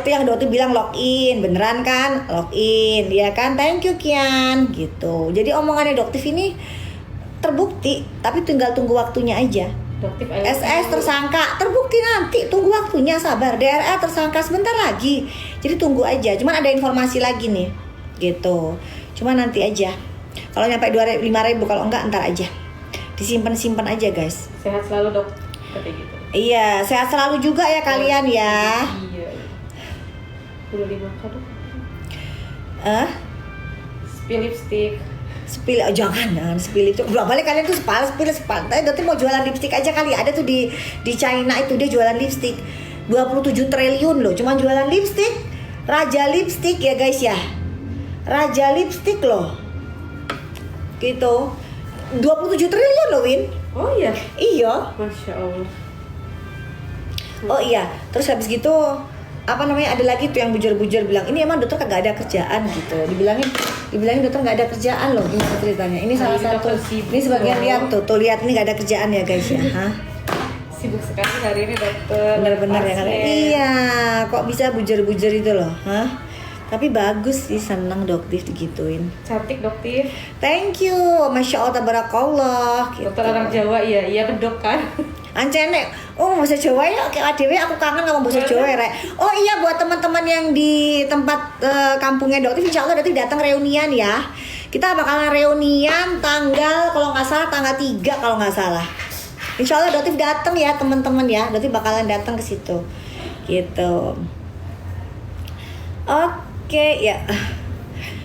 Seperti yang dokter bilang login, beneran kan? Login, ya kan? Thank you Kian, gitu. Jadi omongannya dokter ini terbukti, tapi tinggal tunggu waktunya aja. Dokter SS tersangka, terbukti nanti, tunggu waktunya, sabar. DRA tersangka sebentar lagi, jadi tunggu aja. Cuman ada informasi lagi nih, gitu. Cuma nanti aja. Kalau nyampe 5.000, kalau enggak ntar aja. Disimpan aja guys. Sehat selalu dok, katanya gitu. Iya, sehat selalu juga ya kalian ya. Iya. Udah dimakan dok. Spill lipstick. Spill, jangan spill itu. Belum balik kalian tuh spill. Tadi dokter mau jualan lipstick aja kali. Ada tuh di China itu dia jualan lipstick. 27 triliun loh, cuma jualan lipstick. Raja lipstick ya guys ya. Raja lipstick loh. Gitu. 27 triliun loh Win. Oh iya. Iya. Masya Allah. Oh iya, terus habis gitu apa namanya, ada lagi tuh yang bujur-bujur bilang ini emang dokter kagak ada kerjaan gitu. Dibilangin dokter nggak ada kerjaan loh, gimana ceritanya. Ini salah satu, ini sebagian lihat tuh lihat ini nggak ada kerjaan ya guys ya. Hah? Sibuk sekali hari ini dokter. Bener-bener ya kalian. Iya, kok bisa bujur-bujur itu loh, hah? Tapi bagus sih, seneng dokter digituin. Cantik dokter. Thank you, masya Allah tabarakallah. Gitu. Dokter orang Jawa iya bedok kan. Ancene, bahasa Jawa ya, kayak adewe aku kangen ngomong bahasa Jawa ya, Rek. Oh iya, buat teman-teman yang di tempat kampungnya dokter, insya Allah dokter datang reunian ya. Kita bakalan reunian tanggal, kalau nggak salah tanggal 3 kalau nggak salah. Insya Allah dokter datang ya teman-teman ya, dokter bakalan datang ke situ, gitu. Oke ya,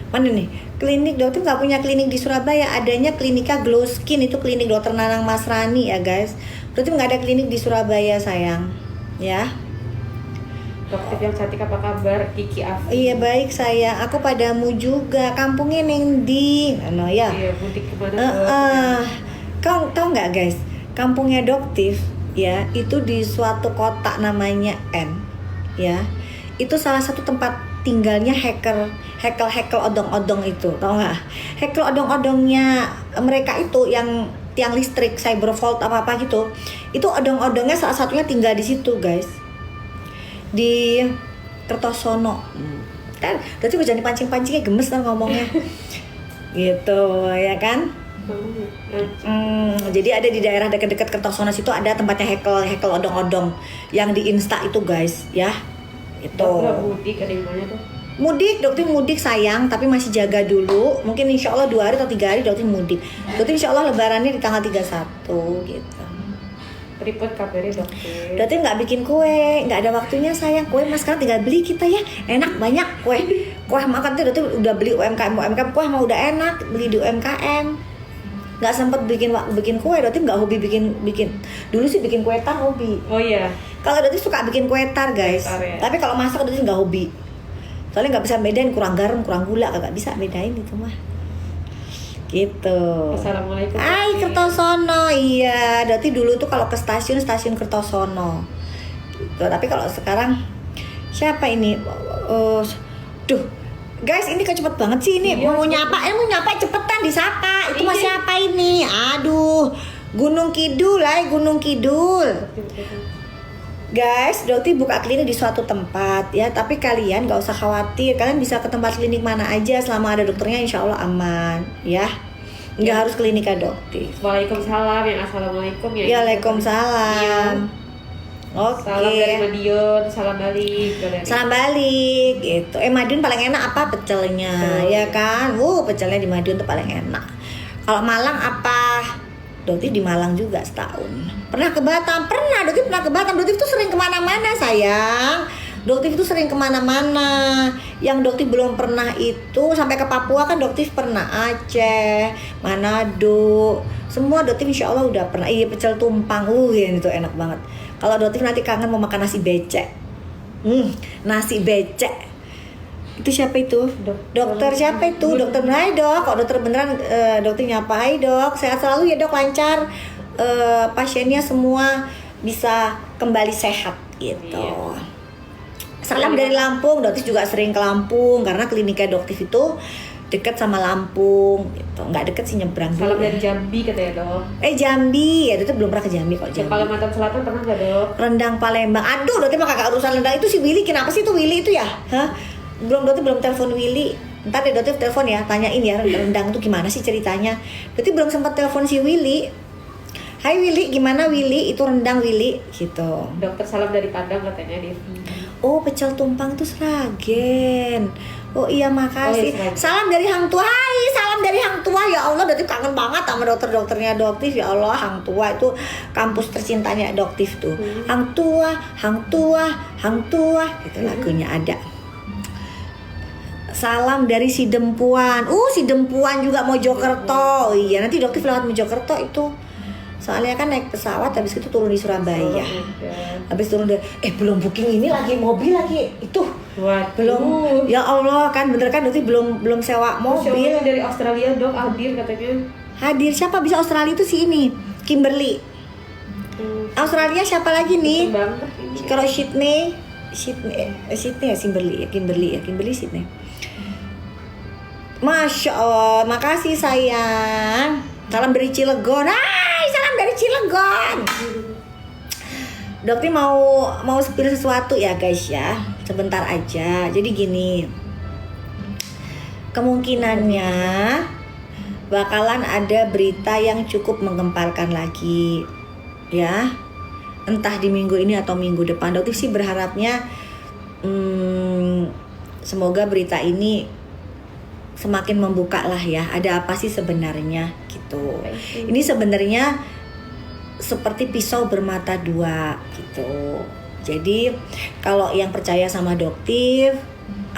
mana nih? Klinik dokter nggak punya klinik di Surabaya, adanya klinika Glow Skin, itu klinik dokter Nanang Masrani ya guys. Berarti nggak ada klinik di Surabaya sayang, ya. Dokter yang cantik apa kabar? Kiki Afi. Iya baik sayang, aku padamu juga. Kampungnya neng di, ano ya? Iya butik kemana? Kau tahu nggak guys? Kampungnya Doktif ya, itu di suatu kota namanya N, ya. Itu salah satu tempat tinggalnya hacker odong-odong itu, tau nggak? Hacker odong-odongnya mereka itu yang tiang listrik, cybervault apa gitu, itu odong-odongnya salah satunya tinggal di situ guys, di Kertosono. Kan berarti gue jangan pancing-pancingnya, gemes kan ngomongnya. Gitu ya kan. Jadi ada di daerah dekat-dekat Kertosono situ ada tempatnya hekel odong-odong yang di Insta itu guys ya. Itu mudik ada di mana tuh? Dokter mudik sayang, tapi masih jaga dulu. Mungkin insya Allah 2 hari atau 3 hari dokter mudik. Dokter insya Allah lebarannya di tanggal 31 gitu. Tripod kabarnya dokter. Dokter nggak bikin kue, nggak ada waktunya sayang. Kue mas sekarang tinggal beli kita ya, enak banyak kue makan tuh. Dokter udah beli UMKM kue mau udah enak, beli di UMKM. Nggak sempet bikin kue, dokter nggak hobi bikin. Dulu sih bikin kue tar hobi. Oh iya. Kalau dokter suka bikin kue tar guys, ya. tapi kalau masak dokter nggak hobi. Soalnya nggak bisa bedain kurang garam, kurang gula, kagak bisa bedain itu mah. Gitu. Assalamualaikum. Hai Kertosono, iya. Berarti dulu tuh kalau ke stasiun Kertosono. Gitu. Tapi kalau sekarang siapa ini? Duh, guys ini kok cepet banget sih ini. Iya, mau nyapa cepetan disapa. Itu mas Iya. siapa ini? Aduh, Gunung Kidul. Guys, dokter buka klinik di suatu tempat ya, tapi kalian gak usah khawatir. Kalian bisa ke tempat klinik mana aja selama ada dokternya, insya Allah aman ya. Nggak harus klinik dokter. Waalaikumsalam, yang assalamualaikum ya. Waalaikumsalam. Oke. Salam dari Madiun, salam balik. Salam balik gitu. Madiun paling enak apa? Pecelnya, ya kan? Pecelnya di Madiun tuh paling enak. Kalau Malang apa? Dokter di Malang juga setahun. Pernah ke Batam? Pernah, dokter pernah ke Batam. Dokter itu sering kemana-mana sayang. Dokter itu sering kemana-mana. Yang dokter belum pernah itu sampai ke Papua kan dokter pernah. Aceh, Manado, semua dokter insya Allah udah pernah. Iya pecel tumpang, itu enak banget. Kalau dokter nanti kangen mau makan nasi becek. Nasi becek. Itu siapa itu? Dokter siapa itu? Dokter beneran dok. Kok dokter beneran dokter nyapa, hai dok, sehat selalu ya dok, lancar, pasiennya semua bisa kembali sehat gitu. Salam dari Lampung. Dokter juga sering ke Lampung karena kliniknya dokter itu deket sama Lampung gitu, nggak deket sih nyebrang Salam dulu. dari Jambi katanya dok. Jambi, ya itu belum pernah ke Jambi kok. Jambi. Kalimantan Selatan pernah nggak dok? Rendang Palembang, aduh Doti mah kagak urusan rendang itu si Willy, kenapa sih itu Willy itu ya? Hah? Doti belum telepon Willy, ntar deh Doti telepon ya, tanyain ya rendang itu gimana sih ceritanya. Doti belum sempat telepon si Willy. Hai Willy, gimana Willy? Itu rendang Willy gitu. Dokter salam dari Padang katanya Devi. Oh, pecel tumpang itu Sragen. Oh iya, makasih. Oh, iya, Sragen. Salam dari Hang Tua. Hai, salam dari Hang Tua. Ya Allah, Doti kangen banget sama dokter-dokternya Doktif. Ya Allah, Hang Tua itu kampus tercintanya Doktif tuh. Hang Tua, Hang Tua, Hang Tua. Itu lagunya ada. Salam dari si Dempuan. Si Dempuan juga Mojokerto. Oh iya, nanti Doktif lewat Mojokerto itu. Soalnya kan naik pesawat, habis itu turun di Surabaya. Habis turun belum booking ini lagi mobil lagi itu. Waduh. Belum. Ya Allah, kan bener kan Doti belum sewa mobil. Dari Australia dok hadir katanya. Hadir siapa bisa Australia itu si ini Kimberly. Australia siapa lagi nih? Banget ini. Kalau Sydney ya Kimberly Sydney. Masya Allah, makasih sayang. Salam dari Cilegon. Hai, salam dari Cilegon. Dokter mau spill sesuatu ya guys ya, sebentar aja. Jadi gini, kemungkinannya bakalan ada berita yang cukup menggemparkan lagi, ya. Entah di minggu ini atau minggu depan. Dokter sih berharapnya semoga berita ini semakin membuka lah ya. Ada apa sih sebenarnya gitu. Ini sebenarnya seperti pisau bermata dua gitu. Jadi kalau yang percaya sama Doktif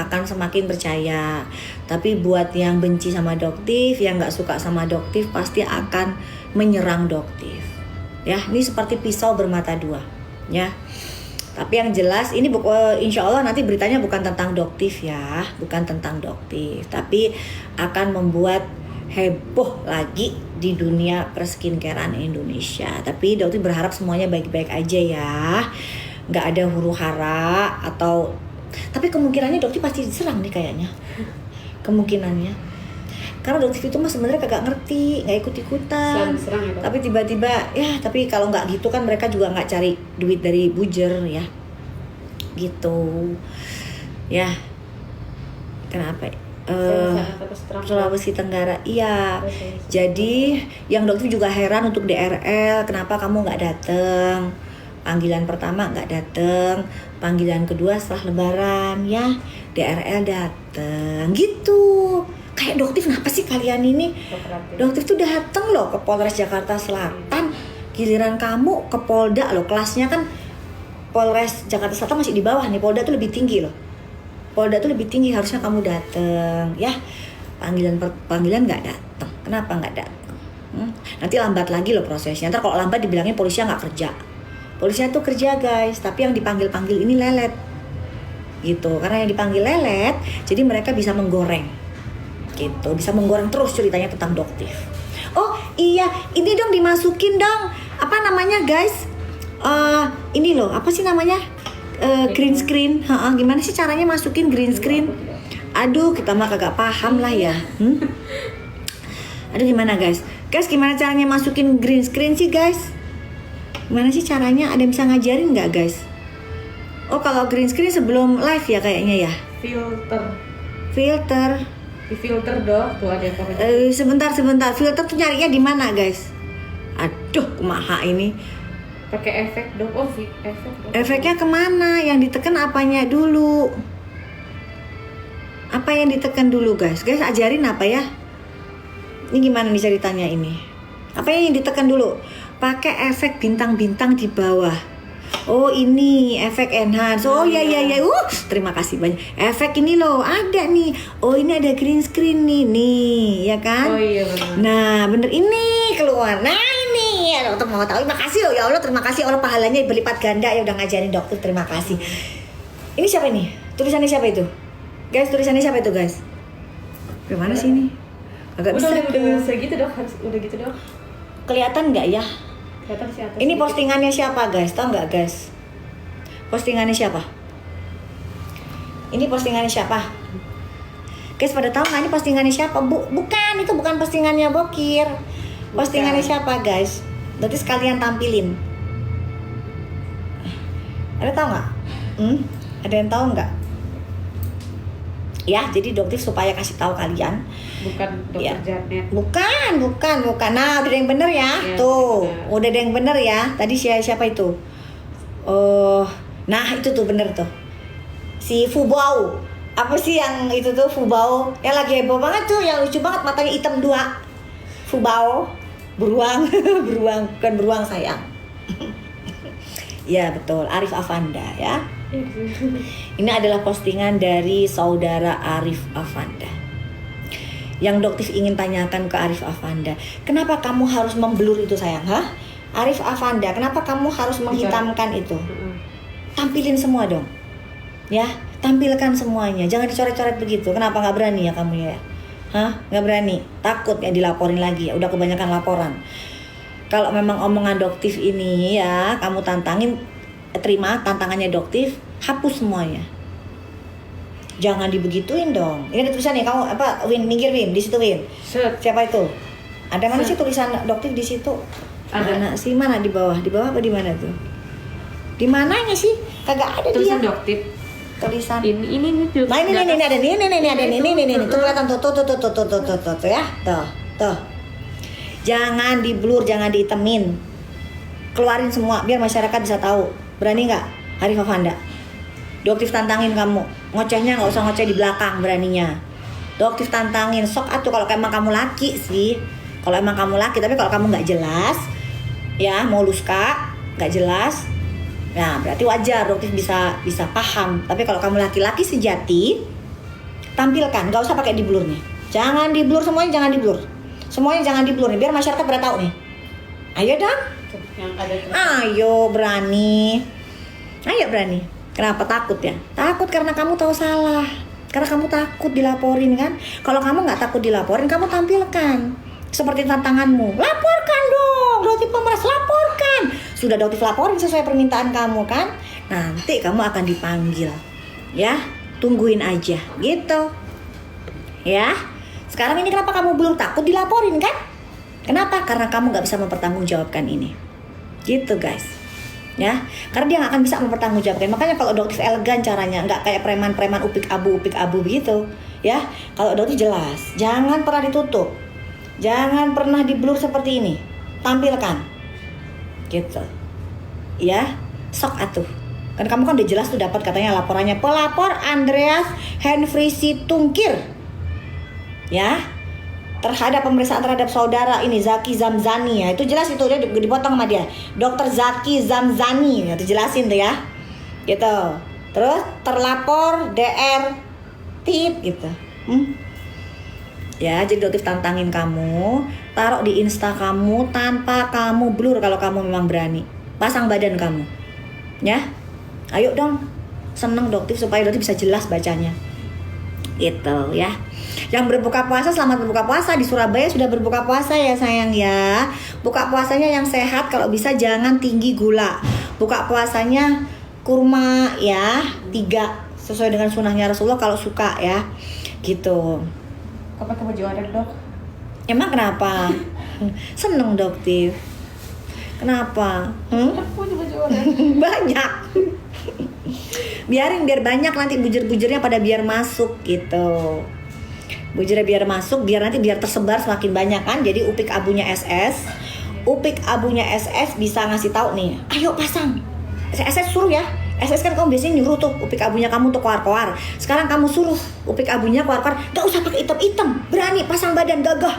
akan semakin percaya. Tapi buat yang benci sama Doktif, yang nggak suka sama Doktif pasti akan menyerang Doktif. Ya, ini seperti pisau bermata dua. Ya. Tapi yang jelas ini insya Allah nanti beritanya bukan tentang Doktif ya, bukan tentang Doktif, tapi akan membuat heboh lagi di dunia perskincarean Indonesia. Tapi Doktif berharap semuanya baik-baik aja ya, nggak ada huru hara atau. Tapi kemungkinannya Doktif pasti diserang nih kayaknya, kemungkinannya. Karena Doktif itu mah sebenarnya kagak ngerti, nggak ikut-ikutan. Ya, tapi tiba-tiba ya, tapi kalau nggak gitu kan mereka juga nggak cari duit dari bujer ya, gitu. Ya, kenapa? Sulawesi Tenggara, iya. Jadi yang Doktif juga heran untuk DRL, kenapa kamu nggak dateng? Panggilan pertama nggak dateng, panggilan kedua setelah Lebaran ya DRL dateng, gitu. Kayak Doktif kenapa sih kalian ini? Doktif tuh dateng loh ke Polres Jakarta Selatan, giliran kamu ke Polda loh, kelasnya kan Polres Jakarta Selatan masih di bawah nih, Polda tuh lebih tinggi loh. Polda tuh lebih tinggi, harusnya kamu dateng ya. Panggilan nggak dateng, kenapa nggak dateng? Nanti lambat lagi loh prosesnya. Ntar kalau lambat dibilangnya polisinya nggak kerja. Polisinya tuh kerja guys, tapi yang dipanggil ini lelet gitu. Karena yang dipanggil lelet, jadi mereka bisa menggoreng gitu, bisa menggoreng terus ceritanya tentang Doktif. Oh iya, ini dong dimasukin dong, apa namanya guys? Ini loh, apa sih namanya? Green screen. Gimana sih caranya masukin green screen? Aduh, kita mah kagak paham lah ya. Aduh, gimana guys? Guys, gimana caranya masukin green screen sih guys? Gimana sih caranya? Ada yang bisa ngajarin nggak guys? Oh, kalau green screen sebelum live ya kayaknya ya? Filter. Di filter dok, tuh ada apa? Sebentar. Filter tuh nyarinya di mana guys? Aduh, kumaha ini. Pakai efek dok. Oh, efek dok. Efeknya kemana? Yang ditekan apanya dulu? Apa yang ditekan dulu guys? Guys ajarin apa ya? Ini gimana nih ceritanya ini? Apa yang ditekan dulu? Pakai efek bintang-bintang di bawah. Oh ini efek enhance. Oh ya. Terima kasih banyak. Efek ini loh ada nih. Oh ini ada green screen nih, ya kan? Oh iya benar. Nah bener ini keluar. Nah ini ya dokter mau tahu. Terima kasih loh ya Allah. Terima kasih Allah, pahalanya berlipat ganda ya udah ngajarin dokter. Terima kasih. Ini siapa ini? Tulisannya siapa itu? Guys tulisannya siapa itu guys? Gimana sih ini? Agak bisa. Udah segitu dok. Udah gitu dok. Kelihatan nggak ya? Ini Sedikit. postingannya siapa guys? Tahu nggak guys? Postingannya siapa? Ini postingannya siapa? Guys pada tahu nggak ini postingannya siapa? Bukan, itu bukan postingannya Bokir. Postingannya siapa guys? Berarti sekalian tampilin. Ada tahu nggak? Ada yang tahu nggak? Ya, jadi Doktif supaya kasih tahu kalian. Bukan dokter Ya. Janet. Bukan. Nah, udah ada yang bener ya. Ya, Tuh, bener. udah ada yang bener ya. Tadi siapa itu? Nah itu tuh bener tuh. Si Fubao. Apa sih yang itu tuh Fubao? Yang lagi heboh banget tuh, yang lucu banget matanya hitam 2. Fubao, beruang, bukan beruang sayang. Ya betul, Arif Afanda ya. Ini adalah postingan dari saudara Arif Afanda. Yang Doktif ingin tanyakan ke Arif Afanda, kenapa kamu harus memblur itu sayang? Hah? Arif Afanda, kenapa kamu harus menghitamkan itu? Tampilin semua dong. Ya, tampilkan semuanya. Jangan dicoret-coret begitu. Kenapa nggak berani ya kamu ya? Hah? Nggak berani? Takut ya dilaporin lagi ya? Udah kebanyakan laporan. Kalau memang omongan Doktif ini ya, kamu tantangin, terima tantangannya Doktif, hapus semuanya. Jangan dibegituin dong. Ini ada tulisan nih, kamu apa? Win, minggir Win, di situ Win. Set. Siapa itu? Ada mana sih tulisan Doktif di situ? Ada. Mana sih? Mana di bawah? Di bawah apa di mana tuh? Di mananya sih? Kagak ada Tulisan dia. Doktif. Tulisan. Ini tuh. Nah ini ada nih, ada nih. Tuh kelihatan tuh ya. Tuh. Jangan diblur, jangan dihitemin. Keluarin semua biar masyarakat bisa tahu. Berani nggak, Arif Afanda? Doktif tantangin kamu. Ngocehnya nggak usah ngoceh di belakang, beraninya. Doktif tantangin. Sok atuh kalau emang kamu laki sih. Kalau emang kamu laki, tapi kalau kamu nggak jelas, ya mau luska, nggak jelas. Nah, berarti wajar Doktif bisa paham. Tapi kalau kamu laki-laki sejati, tampilkan, nggak usah pakai di blur nih. Jangan di blur semuanya, jangan di blur. Semuanya jangan di blur nih, biar masyarakat pada tahu nih. Ayo dong. Yang ada Ayo berani. Ayo berani. Kenapa takut ya? Takut karena kamu tahu salah. Karena kamu takut dilaporin kan? Kalau kamu nggak takut dilaporin, kamu tampilkan. Seperti tantanganmu. Laporkan dong. Doktif pemeras laporkan. Sudah Doktif laporin sesuai permintaan kamu kan? Nanti kamu akan dipanggil. Ya, tungguin aja. Gitu. Ya. Sekarang ini kenapa kamu belum takut dilaporin kan? Kenapa? Karena kamu nggak bisa mempertanggungjawabkan ini. Gitu guys. Ya, karena dia nggak akan bisa mempertanggungjawabkan. Makanya kalau Doktif elegan caranya, nggak kayak preman-preman upik abu begitu. Ya, kalau Doktif jelas, jangan pernah ditutup, jangan pernah di blur seperti ini, tampilkan, gitu. Ya, sok atuh. Kan kamu kan udah jelas tuh dapat katanya laporannya pelapor Andreas Henry Tungkir. Ya, terhadap pemeriksaan terhadap saudara ini Zaki Zamzani ya, itu jelas itu dia dipotong sama dia, Dokter Zaki Zamzani, itu jelasin tuh ya, gitu. Terus terlapor DR tit gitu. Ya, jadi Doktif tantangin kamu, taruh di Insta kamu tanpa kamu blur kalau kamu memang berani, pasang badan kamu, ya, ayo dong, seneng Doktif supaya Doktif bisa jelas bacanya, gitu ya. Yang berbuka puasa, selamat berbuka puasa. Di Surabaya sudah berbuka puasa ya sayang ya. Buka puasanya yang sehat, kalau bisa jangan tinggi gula. Buka puasanya kurma ya, 3 sesuai dengan sunnahnya Rasulullah kalau suka ya, gitu. Kok pakai baju oranye dok? Emang kenapa? Seneng Doktif. Kenapa? Aku punya baju oranye. Banyak. Biar banyak, nanti bujur-bujurnya pada biar masuk gitu. Bujurnya biar masuk, biar nanti biar tersebar semakin banyak kan. Jadi upik abunya SS bisa ngasih tahu nih, ayo pasang. SS suruh ya. SS kan kamu biasanya nyuruh tuh upik abunya kamu tuh koar-koar. Sekarang kamu suruh upik abunya koar-koar, gak usah pakai hitam-hitam, berani pasang badan, gagah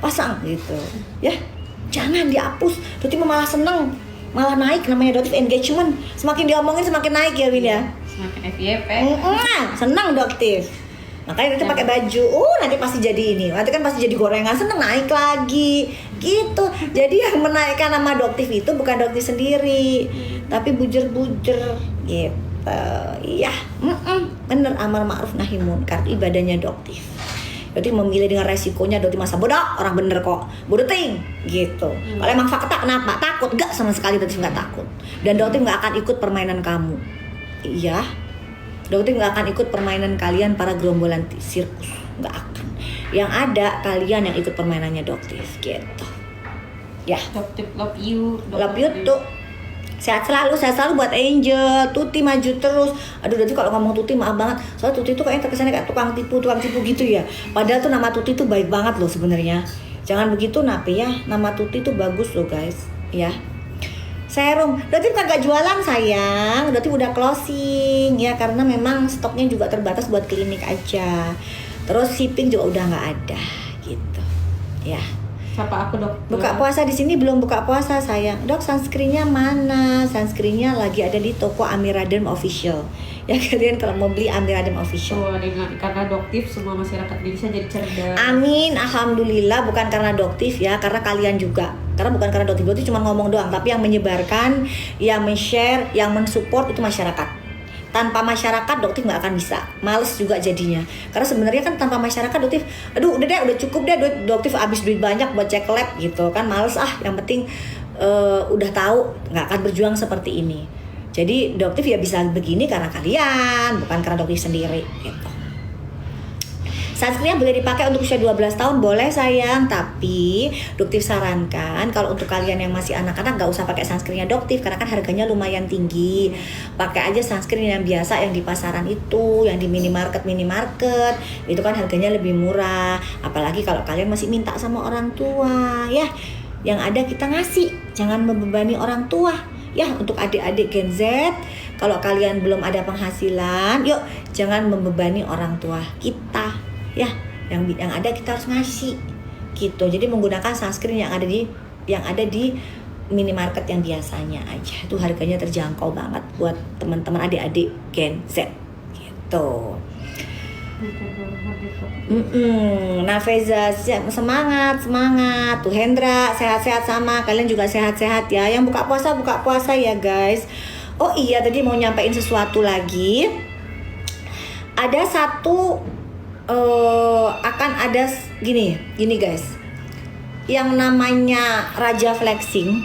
pasang gitu. Ya, jangan dihapus. Doktif malah seneng, malah naik namanya Doktif engagement. Semakin diomongin semakin naik ya Win ya. Semakin FYP. Senang Doktif. Makanya nanti pakai baju, nanti pasti jadi ini, nanti kan pasti jadi gorengan, seneng naik lagi, gitu. Jadi yang menaikkan nama Doktif itu bukan Doktif sendiri, tapi bujur-bujur, gitu. Iya, bener, amar ma'ruf nahi munkar, ibadahnya Doktif. Doktif memilih dengan resikonya. Doktif masa bodoh, orang bener kok, bodoh ting, gitu. Kalau emang fakta kenapa? Takut? Gak sama sekali Doktif nggak takut. Dan Doktif nggak akan ikut permainan kamu. Iya. Doktif nggak akan ikut permainan kalian para gerombolan sirkus, nggak akan. Yang ada kalian yang ikut permainannya Doktif gitu. Ya. Doktif love you. Love you tuh. Sehat selalu buat Angel. Tuti maju terus. Aduh, nanti kalau ngomong Tuti maaf banget. Soalnya Tuti tuh kayaknya terkesannya kayak tukang tipu gitu ya. Padahal tuh nama Tuti tuh baik banget loh sebenarnya. Jangan begitu Napi ya. Nama Tuti tuh bagus loh guys, ya. Serum, Dotif kagak jualan sayang. Dotif udah closing ya karena memang stoknya juga terbatas buat klinik aja. Terus shipping juga udah nggak ada gitu. Ya. Siapa aku, Dok? Buka puasa di sini belum buka puasa sayang. Dok, sunscreennya mana? Sunscreennya lagi ada di toko Amiraderm Official. Ya kalian kalau mau beli Amiraderm Official. Oh, karena Doktif semua masyarakat Indonesia jadi cerdas. Amin, alhamdulillah bukan karena Doktif ya, karena kalian juga. Karena bukan karena Doktif cuma ngomong doang, tapi yang menyebarkan, yang men-share, yang mensupport itu masyarakat. Tanpa masyarakat Doktif nggak akan bisa, males juga jadinya. Karena sebenarnya kan tanpa masyarakat Doktif, aduh udah deh, udah cukup deh, Doktif habis duit banyak buat cek lab gitu kan, males yang penting udah tahu, nggak akan berjuang seperti ini. Jadi Doktif ya bisa begini karena kalian, bukan karena Doktif sendiri gitu. Sunscreen boleh dipakai untuk usia 12 tahun, boleh sayang. Tapi Doktif sarankan kalau untuk kalian yang masih anak-anak gak usah pakai sunscreennya Doktif karena kan harganya lumayan tinggi. Pakai aja sunscreen yang biasa yang di pasaran itu, yang di minimarket itu kan harganya lebih murah. Apalagi kalau kalian masih minta sama orang tua ya. Yang ada kita ngasih, jangan membebani orang tua. Ya, untuk adik-adik Gen Z, kalau kalian belum ada penghasilan, yuk jangan membebani orang tua kita. Ya, yang ada kita harus ngasih gitu. Jadi menggunakan sunscreen yang ada di minimarket yang biasanya aja. Itu harganya terjangkau banget buat teman-teman adik-adik Gen Z gitu. Nafeza semangat tuh. Hendra sehat-sehat sama kalian juga sehat-sehat ya. Yang buka puasa ya guys. Oh iya, tadi mau nyampein sesuatu lagi. Ada satu akan ada gini guys, yang namanya Raja Flexing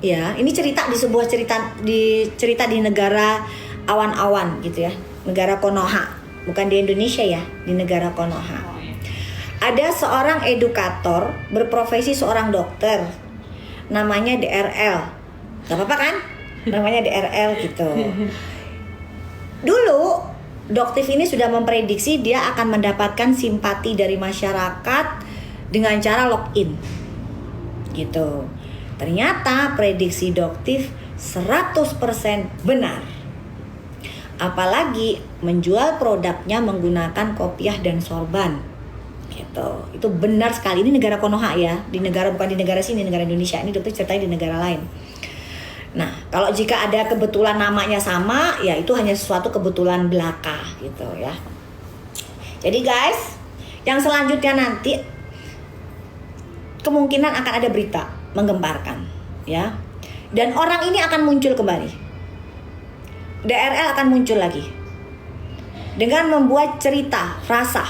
ya. Ini cerita di negara awan-awan gitu ya, negara Konoha, bukan di Indonesia ya, di negara Konoha. Ada seorang edukator berprofesi seorang dokter, namanya DRL. Gak apa-apa kan? Namanya DRL gitu. Dulu Doktif ini sudah memprediksi dia akan mendapatkan simpati dari masyarakat dengan cara login gitu. Ternyata prediksi Doktif 100% benar. Apalagi menjual produknya menggunakan kopiah dan sorban gitu. Itu benar sekali. Ini negara Konoha ya, bukan di negara sini, negara Indonesia. Ini Doktif ceritain di negara lain. Nah, kalau jika ada kebetulan namanya sama, ya itu hanya sesuatu kebetulan belaka gitu ya. Jadi guys, yang selanjutnya nanti kemungkinan akan ada berita menggemparkan ya. Dan orang ini akan muncul kembali. DRL akan muncul lagi. Dengan membuat cerita, frasa.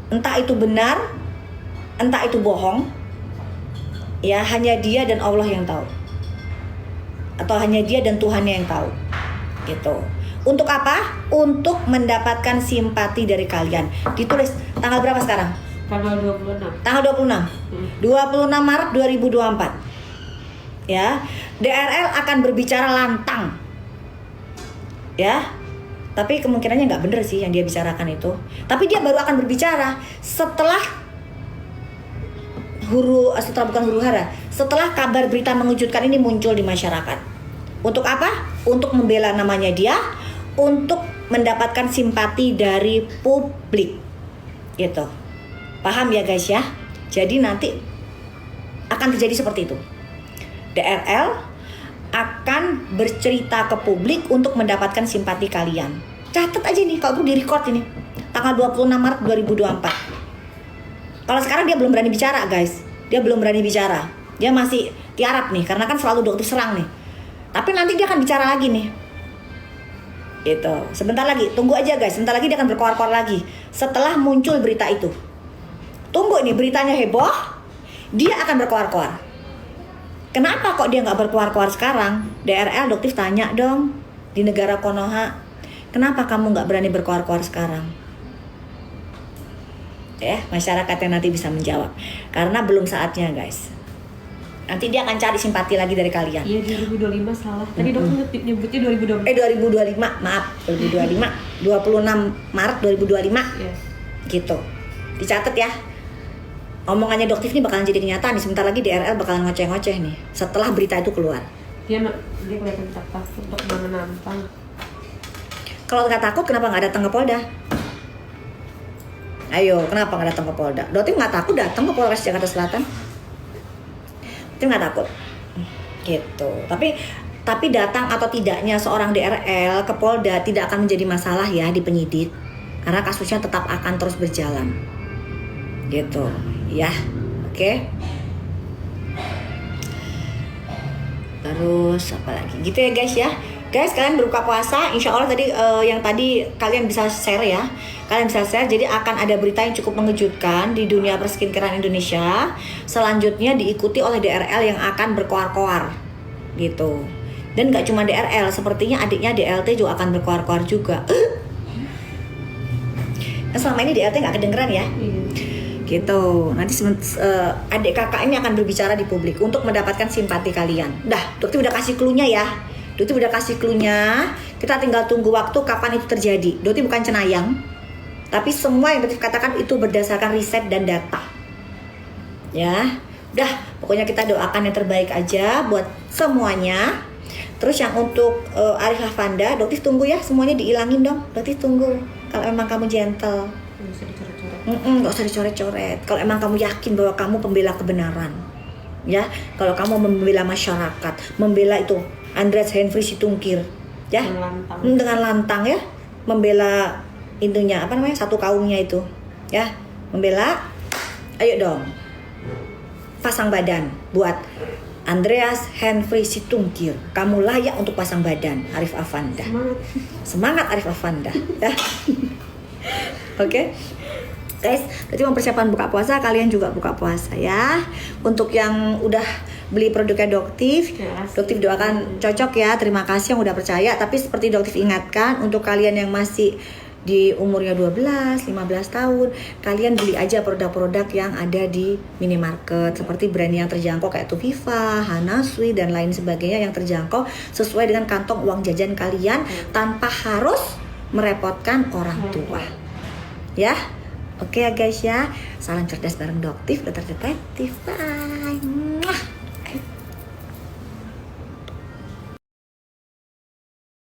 Entah itu benar, entah itu bohong. Ya, hanya dia dan Allah yang tahu. Atau hanya dia dan Tuhannya yang tahu gitu. Untuk apa? Untuk mendapatkan simpati dari kalian. Ditulis tanggal berapa sekarang? Tanggal 26. Tanggal 26. 26 Maret 2024. Ya, DRL akan berbicara lantang. Ya. Tapi kemungkinannya nggak bener sih yang dia bicarakan itu. Tapi dia baru akan berbicara setelah setelah kabar berita mengejutkan ini muncul di masyarakat. Untuk apa? Untuk membela namanya dia, untuk mendapatkan simpati dari publik gitu. Paham ya guys ya? Jadi nanti akan terjadi seperti itu. DRL akan bercerita ke publik untuk mendapatkan simpati kalian. Catat aja nih, kalau perlu di-record ini. Tanggal 26 Maret 2024. Kalau sekarang dia belum berani bicara guys. Dia belum berani bicara. Dia masih tiarap nih, karena kan selalu Doktif serang nih. Tapi nanti dia akan bicara lagi nih. Gitu. Sebentar lagi, tunggu aja guys. Sebentar lagi dia akan berkoar-koar lagi. Setelah muncul berita itu. Tunggu nih, beritanya heboh. Dia akan berkoar-koar. Kenapa kok dia nggak berkoar-koar sekarang? DRL Doktif tanya dong. Di negara Konoha. Kenapa kamu nggak berani berkoar-koar sekarang? Ya, masyarakat yang nanti bisa menjawab. Karena belum saatnya, guys. Nanti dia akan cari simpati lagi dari kalian. Iya, 2025 salah. Tadi dokter nyebutnya 2025. 2025, maaf, 2025. 26 Maret 2025. Yes. Gitu. Dicatat ya. Omongannya Doktif ini bakalan jadi kenyataan nih. Sebentar lagi DRL bakalan ngoceh-ngoceh nih. Setelah berita itu keluar. Dia kelihatan takut untuk menantang. Kalau nggak takut, kenapa nggak datang ke Polda? Ayo, kenapa nggak datang ke Polda? Doktif nggak takut datang ke Polres Jakarta Selatan? Doktif nggak takut. Gitu. Tapi datang atau tidaknya seorang DRL ke Polda tidak akan menjadi masalah ya di penyidik. Karena kasusnya tetap akan terus berjalan. Gitu. Ya. Oke. Terus apa lagi? Gitu ya guys ya. Guys, kalian berbuka puasa, insya Allah tadi yang tadi kalian bisa share ya. Kalian bisa share, jadi akan ada berita yang cukup mengejutkan di dunia perskincarean Indonesia. Selanjutnya diikuti oleh DRL yang akan berkoar-koar gitu. Dan gak cuma DRL, sepertinya adiknya DLT juga akan berkoar-koar juga. Nah, selama ini DLT gak kedengeran ya. Gitu. Nanti adik kakak ini akan berbicara di publik untuk mendapatkan simpati kalian. Dokter udah kasih clue-nya ya. Dokter udah kasih clue-nya. Kita tinggal tunggu waktu kapan itu terjadi. Dokter bukan cenayang. Tapi semua yang Dokter katakan itu berdasarkan riset dan data. Ya. Udah, pokoknya kita doakan yang terbaik aja buat semuanya. Terus yang untuk Arif Afanda, Dokter tunggu ya, semuanya diilangin dong. Dokter tunggu. Kalau emang kamu gentle. Nggak usah dicoret-coret. Gak usah dicoret-coret. Kalau emang kamu yakin bahwa kamu pembela kebenaran, ya, kalau kamu membela masyarakat, membela itu Andreas Henry Situngkir, ya, dengan lantang ya, membela intinya apa namanya satu kaumnya itu, ya, membela, ayo dong, pasang badan buat Andreas Henry Situngkir. Kamu layak untuk pasang badan, Arif Afanda. Semangat Arif Afanda, ya. Oke. Guys, berarti mempersiapkan buka puasa, kalian juga buka puasa ya. Untuk yang udah beli produknya Doktif doakan cocok ya. Terima kasih yang udah percaya. Tapi seperti Doktif ingatkan, untuk kalian yang masih di umurnya 12, 15 tahun, kalian beli aja produk-produk yang ada di minimarket. Seperti brand yang terjangkau kayak Tuviva, Hanasui, dan lain sebagainya yang terjangkau sesuai dengan kantong uang jajan kalian tanpa harus merepotkan orang tua. Ya. Oke ya guys ya, salam cerdas bareng Doktif, Dokter Detektif, bye.